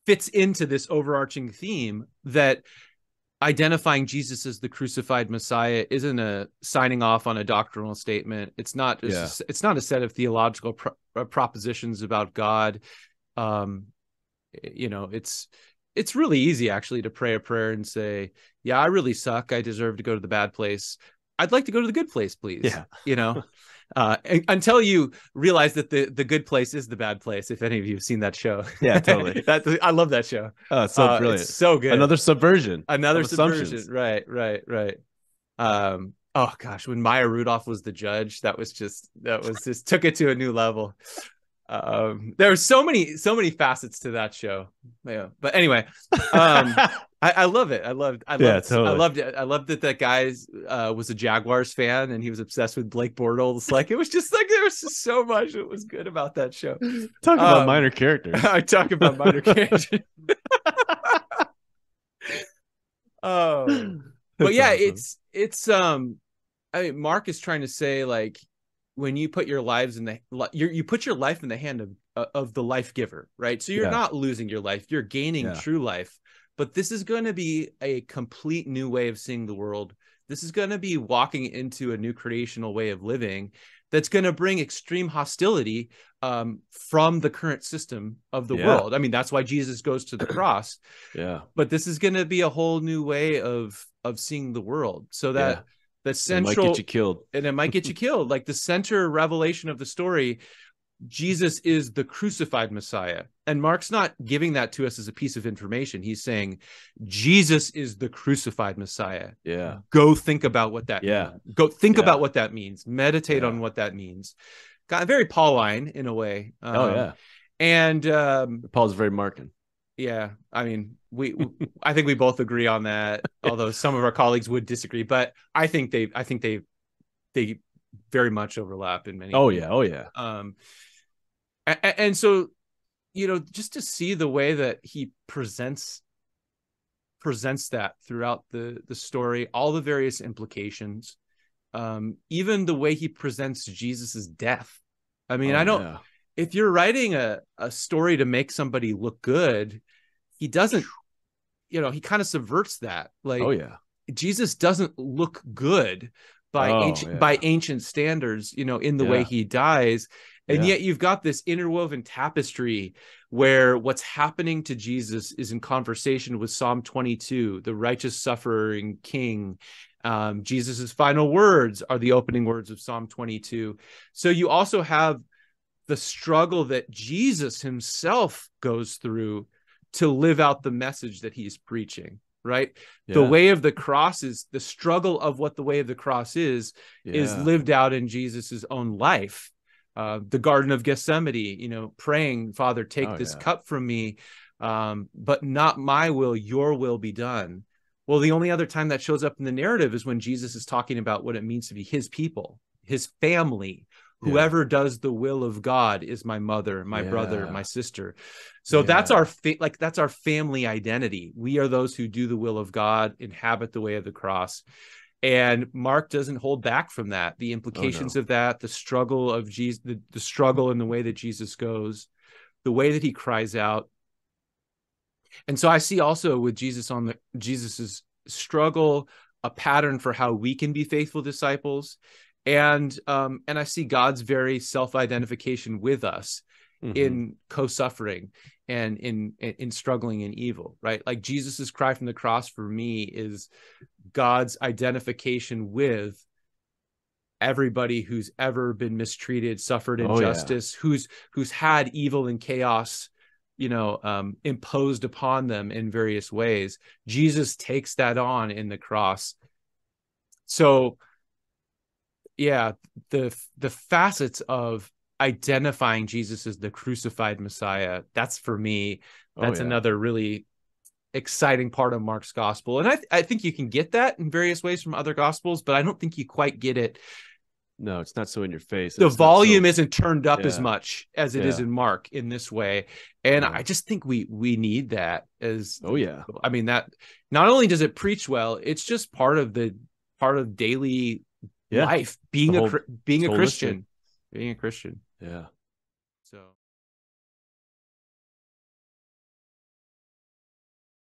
fits into this overarching theme that identifying Jesus as the crucified Messiah isn't a signing off on a doctrinal statement. It's not just, it's not a set of theological propositions about God. You know, it's really easy actually to pray a prayer and say, yeah, I really suck. I deserve to go to the bad place. I'd like to go to the good place, please. Yeah. You know, until you realize that the good place is the bad place. If any of you have seen that show. Yeah, totally. I love that show. Oh, it's so brilliant. It's so good. Another subversion. Another subversion. Right. Oh gosh, when Maya Rudolph was the judge, that was just took it to a new level. There were so many facets to that show. Yeah. But anyway, I love it. I loved it. I loved that guy was a Jaguars fan and he was obsessed with Blake Bortles. Like, it was just like, there was just so much that was good about that show. Talk about minor characters. I talk about minor characters. But yeah, awesome. It's I mean, Mark is trying to say, like, when you put your lives in the you put your life in the hand of the life giver, right? So you're not losing your life, you're gaining true life. But this is going to be a complete new way of seeing the world. This is going to be walking into a new creational way of living that's going to bring extreme hostility from the current system of the world. I mean, that's why Jesus goes to the cross. But this is going to be a whole new way of seeing the world. So that the central, it might get you killed. And it might get you killed. Like, the center revelation of the story, Jesus is the crucified Messiah. And Mark's not giving that to us as a piece of information. He's saying Jesus is the crucified Messiah. Go think about what that means. Go think about what that means. Meditate on what that means. Got very Pauline in a way. And Paul's very Markan. Yeah. I mean, I think we both agree on that, although some of our colleagues would disagree, but I think they very much overlap in many ways. And so, you know, just to see the way that he presents that throughout the story, all the various implications, even the way he presents Jesus's death. I mean, if you're writing a story to make somebody look good, he doesn't, you know, he kind of subverts that. Like, Jesus doesn't look good by ancient standards, you know, in the way he dies. And yet you've got this interwoven tapestry where what's happening to Jesus is in conversation with Psalm 22, the righteous suffering king. Jesus's final words are the opening words of Psalm 22. So you also have the struggle that Jesus himself goes through to live out the message that he's preaching, right? The way of the cross is the struggle of what the way of the cross is lived out in Jesus's own life. The Garden of Gethsemane, you know, praying, Father, take this cup from me, but not my will, your will be done. Well, the only other time that shows up in the narrative is when Jesus is talking about what it means to be his people, his family. Whoever does the will of God is my mother, my brother, my sister. So that's our that's our family identity. We are those who do the will of God, inhabit the way of the cross. And Mark doesn't hold back from that. The implications of that, the struggle of Jesus, the struggle in the way that Jesus goes, the way that he cries out. And so I see also with Jesus's struggle, a pattern for how we can be faithful disciples. And I see God's very self-identification with us in co-suffering and in struggling in evil, right? Like, Jesus's cry from the cross for me is God's identification with everybody who's ever been mistreated, suffered injustice, who's had evil and chaos, you know, imposed upon them in various ways. Jesus takes that on in the cross. So the facets of identifying Jesus as the crucified Messiah, that's for me, that's another really exciting part of Mark's gospel. And I think you can get that in various ways from other gospels, but I don't think you quite get it. No, it's not so in your face. The volume isn't turned up as much as it is in Mark in this way. And I just think we need that as, I mean, that not only does it preach well, it's just part of daily life, being a Christian. So